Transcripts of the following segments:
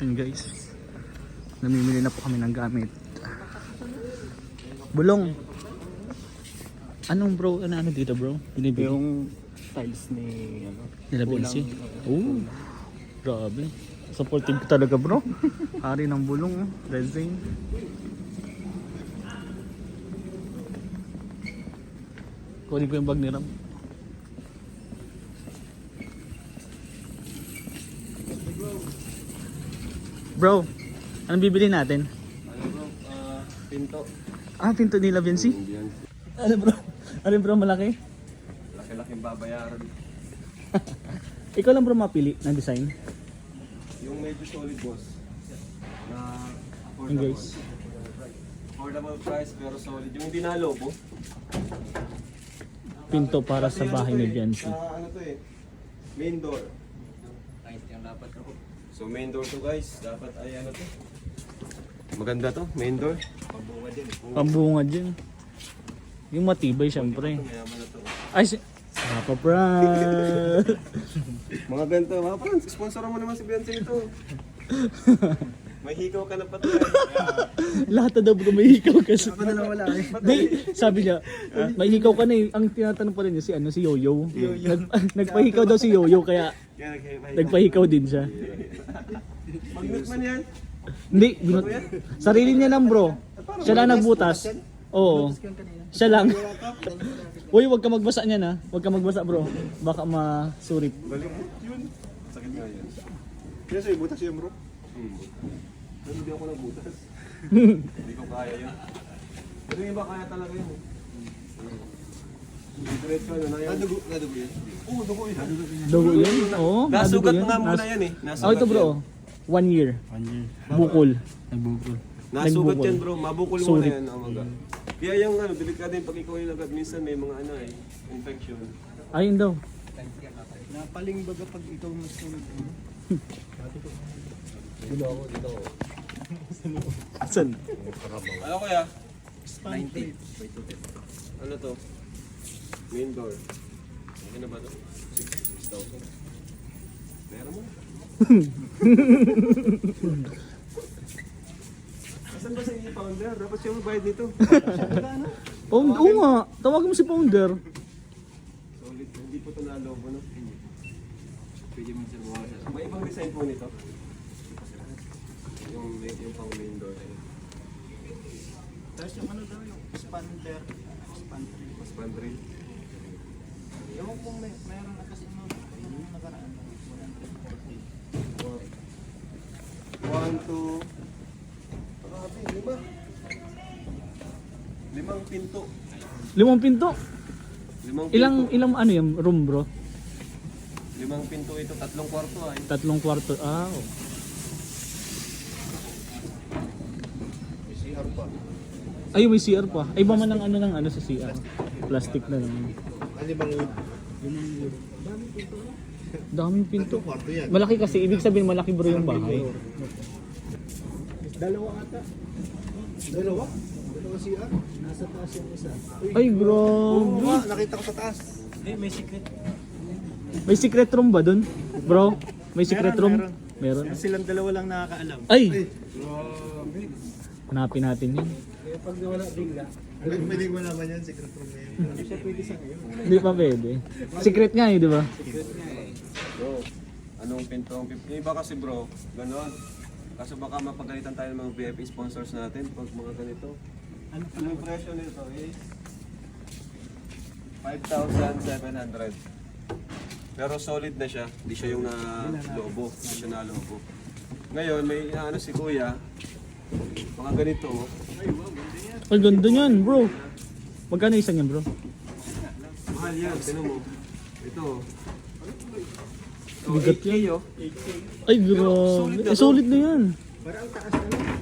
natin guys. Namimili na po kami ng gamit. Bulong. Anong bro? Ano dito bro? Binibili? Yung tiles ni ano? Nila Bensi? Oh, grabe. Supportive ko talaga bro. Hari ng bulong, resin. Kunin ko yung bag ni Ram. Bro, anong bibili natin? Ano bro? Pinto. Pinto nila Bensi? Yan. Ano bro? Ano bro malaki? Laki-laking babayaran. Ikaw lang bro mapili ng design. Yung medyo solid boss. Na Yung affordable. guys. Affordable price pero solid. Yung hindi na lobo. Pinto para sa Kasi bahay ano ni to eh, Bensi. ano to eh. Main door. Kahit yung dapat ako. So main door to guys. Dapat ay ano to. Maganda to. Main door. Pambungad din. Pambungad yun. Yung matibay syempre. Mayaman na to. Ay, Papa Brad! Mga ganito. Mga parang sponsor mo naman si Bianchi nito. May hikaw ka na pati. Lahat na daw bro, may hikaw kasi. Ako na lang wala eh. Di, sabi niya, may hikaw ka na eh. Ang tinatanong pa rin niya si Yoyo. Nagpahikaw daw si Yoyo kaya nagpahikaw din siya. Magnet man yan. Hindi, sarili niya lang bro. Siya lang nagbutas. Oo. Siya lang. Uy, wag ka magbasa niyan ha. Wag ka magbasa bro. Baka masurip. Balik mo. Yun. Sakit nga yan. Kaya sa'yo, butas yan bro. Pero hindi ako nagbutas. Hindi ko kaya yun. Pero yung iba kaya talaga yun. Diretso ano na yan. Nadugo yun? Oo, dugo yun. Dugo yun? Oo. Nasugat nadugo nga yun. muna yan eh. Nasugat Ito bro. 1 year. Bukol. Nagbukol. Nasugat Nagbukol. yan bro. Mabukol muna Sulit. yan. Amaga. Kaya yung ano, delikado yung pag ikaw yung agad. Minsan may mga ano eh, infection. Ayun daw. Napaling baga pag ikaw masunod. Dito ako, dito ako. Saan? Ano kaya? 90. Ano to? Main door. Okay na ba to? 6,000. Meron mo? Asan ba si founder? Dapat siya magbayad nito. Pound, oo nga. Tawagin mo si Pounder. Solid. Hindi po ito nalobo, no? Pwede mo siya buwasan. May ibang design po nito. Yung pang main door. Tapos yung ano daw, yung expander. Spandrel. Ewan kung mayroon na kasi yung nakaraan. 1, 2. Grabe, 5. 5 pinto. 5 pinto. 5 pinto. Ilang ano yung room bro? 5 pinto ito, 3 kwarto ay. 3 kwarto. CR pa. Ay, may CR pa. Ay, ba man ang ano sa CR? Plastic na lang. Daming pinto. Malaki kasi. Ibig sabihin malaki bro yung bahay. Dalawa ata. Dalawa CR. Nasa taas yung isa. Ay, grabe. Nakita ko sa taas. May secret. May secret room ba dun? Bro, may secret room? Meron. Silang dalawa lang nakakaalam. Ay! Grabe. Hanapin natin yun. Kaya pag nawala bigla, pwede mo naman yan, secret room na yun. Hindi siya pwede sa ngayon. Hindi pa pwede. Secret nga eh, di ba? Secret nga eh. Bro, anong pinto ang 50? Yung iba kasi bro, ganon. Kaso baka mapagalitan tayo ng mga VIP sponsors natin pag mga ganito. Ano pa Yung presyo nito is 5,700. Pero solid na siya, hindi siya yung na-lobo, hindi siya na-lobo. Ngayon, may inaano si kuya, mga ganito. Ay, ganda niyan bro. Magkano isa niyan bro? Mahal yan, tinan mo. Ito. Bigat 8K yan. oh. Ay, grabe. Solid na yan. Parang ang taas na.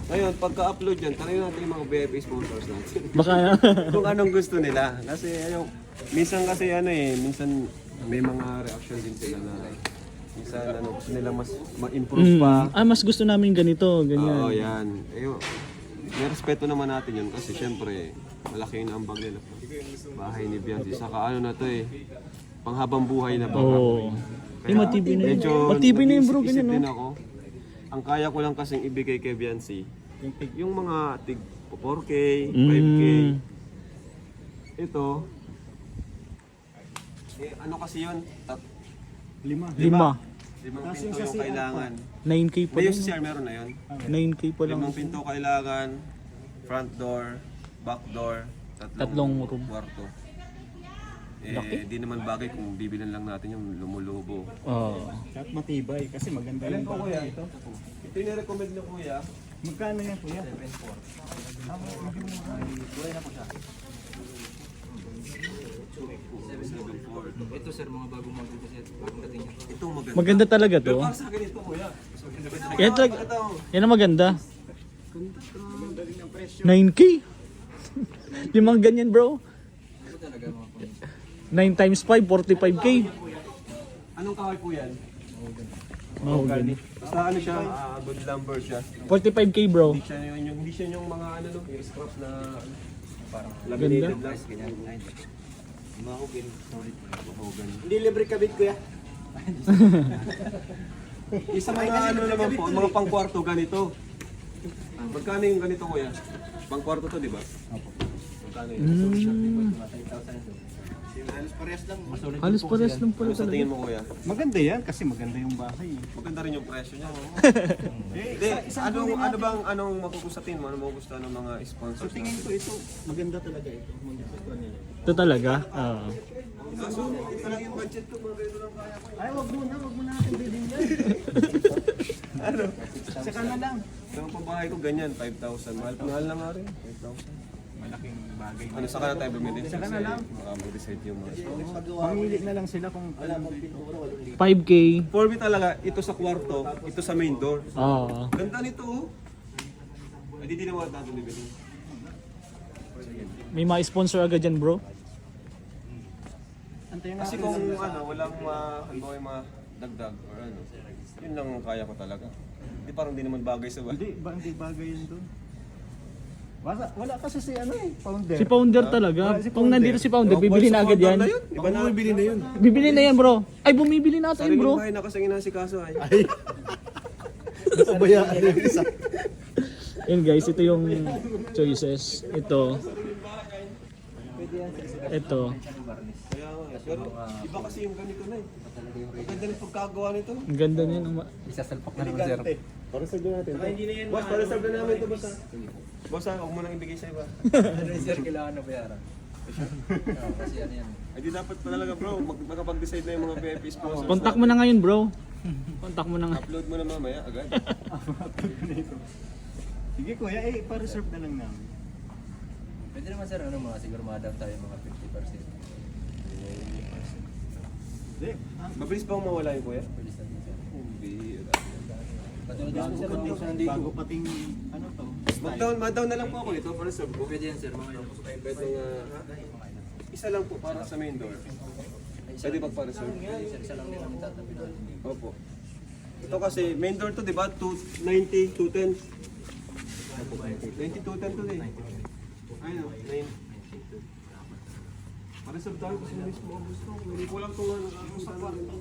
Ngayon, pagka-upload yan, tanongin natin yung mga VIP sponsors natin. Baka Kung anong gusto nila. Kasi minsan kasi minsan may mga reaction din sila na minsan gusto nila mas ma-improve pa. mas gusto namin ganito, ganyan. Oo, yan. May respeto naman natin yun kasi syempre malaki yung ambag nila. Bahay ni Bianchi. Saka ano na to panghabang buhay na baka. Oo. matibay na yun. Medyo Matibay na yun bro, nag-iisip ganyan din no. ako. Ang kaya ko lang kasing ibigay kay Biancy, yung mga tig 4K, 5K. Ito, ano kasi yun? Lima. 5. Limang pinto yung kailangan. 9K pa May lang. yung CR meron na yun. 9K pa lang. Limang pinto kailangan, front door, back door, Tatlong room. kwarto. Eh, di naman bagay kung bibilin lang natin yung lumulubo. Oo. At matibay kasi maganda yung bahay ito. Ito yung recommend niyo kuya. Magkano yan kuya? Ito sir, mga bagong model kasi bagong dating yan. Itong maganda. Maganda talaga to. Para sa akin ito kuya. Yan talaga. Ito. Yan ang maganda. 9K? Limang ganyan bro. Ito talaga mga pang 9 times 5, 45K. Anong kahoy po yan? Mahogany. Basta ano siya, good lumber siya. 45K bro. Hindi siya yung mga ano no, yung scrap na ano, parang Ganda. laminated lang. mahugin. Solid. Mahogany. Hindi libre kabit kuya. Isa mga ano naman po, mga pangkwarto ganito. Magkano yung ganito kuya? Pangkwarto to, di ba? Opo. Magkano yun? Halos parehas lang. Halos pares lang pala Ano sa talaga. tingin mo kuya? Maganda yan kasi maganda yung bahay. Maganda rin yung presyo niya. Hindi, anong makukusatin mo? Ano makukusta ng mga sponsors So tingin ko ito, maganda talaga ito. Magustuhan nila. Ito talaga. Oo. So, ito lang yung budget ko, mga ganito lang kaya ko. Ay, wag mo na natin bilhin yan. Ano? Saka na lang. Yung pambahay ko ganyan, 5,000. Mahal na nga rin, 5,000. Malaking bagay. Ano sa tayo bumili? Saka na lang. Baka mag-decide yung mga sponsors. Mamili na lang sila kung alam mo. 5K. For me talaga, ito sa kwarto, ito sa main door. Oo. Ganda nito oh. Ay, di naman natin bibili. May mga sponsor agad dyan bro. Antayin Kasi kung ano, walang halimbawa yung mga dagdag or ano, yun lang ang kaya ko talaga. Hindi parang di naman bagay sa bahay. Hindi bagay yun doon. Wala kasi si ano eh, founder. Si founder talaga. Si Kung founder. nandito si founder, bibili na agad yan. Iba na bibili na yun. Bibili na yan bro. Ay bumibili na tayo Sariling bro. bahay na kasi inasikaso ay. Napabayaan yung isa. Yun guys, ito yung choices. Ito. Ito. Kaya nga, pero iba kasi yung ganito na eh. Ang ganda ng pagkagawa nito. Ang ganda niyan. Isasalpak na naman sir. Para sa natin. Ay, hindi na yan. Boss, para sa namin ito, boss. Boss, huwag mo nang ibigay sa iba. Sir, kailangan na bayaran. Kasi ano yan. Ay, di dapat pa talaga bro, makapag-decide na yung mga VIP sponsors. Contact mo na ngayon bro. Contact mo na nga. Upload mo na mamaya, agad. Sige kuya, pa-reserve na lang namin. Pwede naman sir, ano mga siguro madam tayo mga 50%. Hindi. Mabilis bang mawala yung kuya? Pwede sa atin sir. Hindi. Patulad din sir, ang condition nandito. Bago pating ano to. Mag-down na lang po ako nito para sa book. Pwede yan sir, mga yun. Pwede nga, isa lang po para sa main door. Pwede magpa-reserve. Pwede sir, isa lang din namin tatabi natin. Opo. Ito kasi, main door to, di ba? 290, 210. 90, 210 to eh. Ayun, 9. Para-reserve tayo kasi mismo ang gusto. Hindi ko lang itong ano sa kwarto.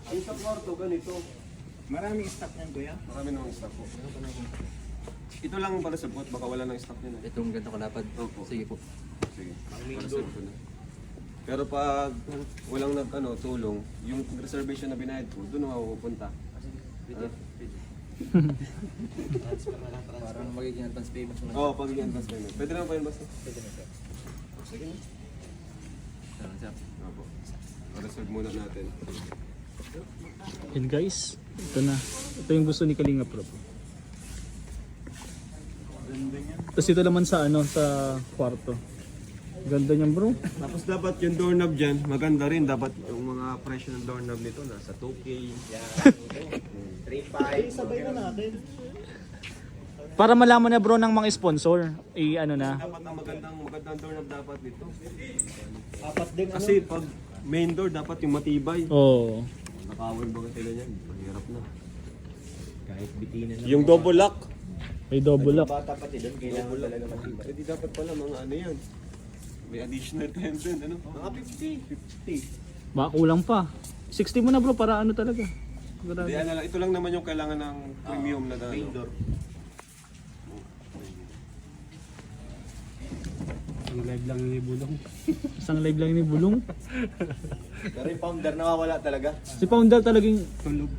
Ang sa kwarto, ganito. Maraming stock yan kuya. Marami namang stock po. Ito lang para sa bot, baka wala nang stock nyo na. Itong ganito kalapad. Opo. Sige po. Sige, para-reserve ko na. Pero pag walang tulong, yung reservation na binayad ko, doon ako pupunta. Parang magiging advance payment mo na. Oo, pag i-advance payment. Pwede naman pa yun basta. Pwede na sir. Sige na. Salamat sir. Opo. Reserve muna natin. Yun guys. Ito na. Ito yung gusto ni Kalinga Pro. Tapos ito naman sa sa kwarto. Ganda niyan bro. Tapos dapat yung doorknob dyan, maganda rin. Dapat yung mga presyo ng doorknob nito nasa 2K. 3.5. Sabay na natin. Para malaman na bro ng mga sponsor. Ano na. Dapat ang magandang doorknob dapat nito. Apat din ano. Kasi pag main door, dapat yung matibay. Oo. Nakawal ba sila yan? Mahirap na. Kahit bitinan na. Yung double lock. May double lock. Bata pati doon, kailangan talaga matibay. Eh di dapat pala mga ano yan. May additional 10 din, ano? Mga 50. Baka kulang pa. 60 mo na bro para ano talaga. Sigurado. Hindi, ano lang, ito lang naman yung kailangan ng premium na Main door. Ang live lang ni Bulong. Isang live lang ni Bulong. Pero yung founder nawawala talaga. Si Founder talagang Tulog.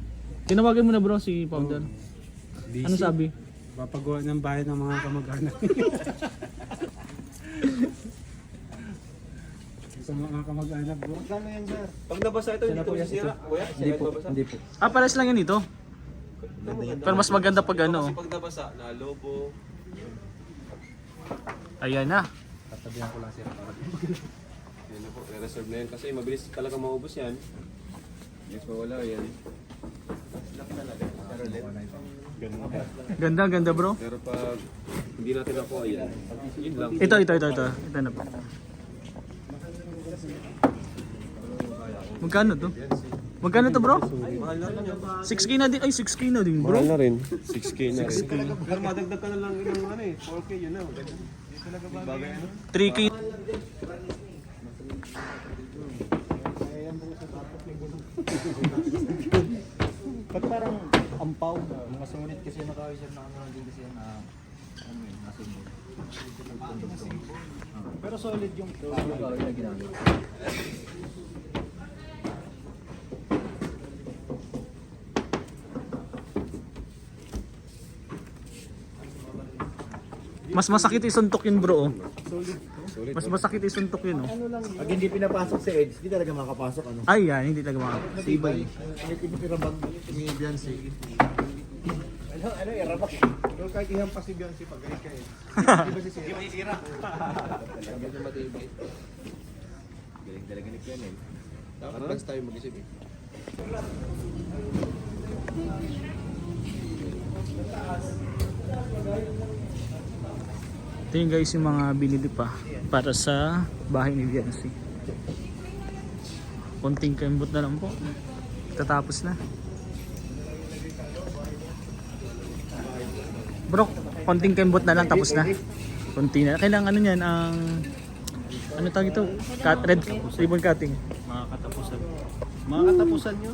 tinawagan mo na bro si Founder. Busy. Ano sabi? Papagawa ng bahay ng mga kamag-anak. Sa mga kamag-anak bro. Magkano yan, sir? Pag nabasa ito, hindi ito masisira. Kuya, hindi po. Hindi po. Pares lang yan ito. Pero mas maganda pag ano. Kasi pag nabasa, nalobo. Ayan na. Tatabihan ko lang sir para Yan na po, reserve na yan. Kasi mabilis talaga maubos yan. Yes, mawala yan. Ganda, ganda bro. Pero pag hindi natin nakuha yan, yun lang. Ito. Ito na po. Magkano to? Magkano to bro? Mahal na rin yan. 6K na din. Ay, 6K na din bro. Mahal na rin. 6K na rin. Pero madagdag ka na lang yung ano eh, 4K yun na. Bagay ano? 3K. Ba't parang ampaw? Mga sunit kasi naka-reserve na ano din kasi na ano yun, nasimbol. Pero solid yung na ginamit. Mas masakit isuntok yun bro. Oh. Solid. Mas masakit isuntok yun. Oh. pag hindi pinapasok sa edge, hindi talaga makapasok ano. Ay yan, hindi talaga mga. Sibay. May pinipirabang ni Beyonce. Ano, irabak. Pero kahit ihampas si Beyonce pag galit kayo. Di ba sisira? Di ba sisira? Medyo matibay. Galing talaga ni Ken eh. Dapat bags tayo mag-isip eh. Ito yung guys yung mga binili pa para sa bahay ni Beyonce. Konting kembot na lang po. Tatapos na. Bro, konting kembot na lang tapos na. Konti na. Kailangan ano yan ang ano tawag ito? Cut, red ribbon cutting. Mga katapusan nyo?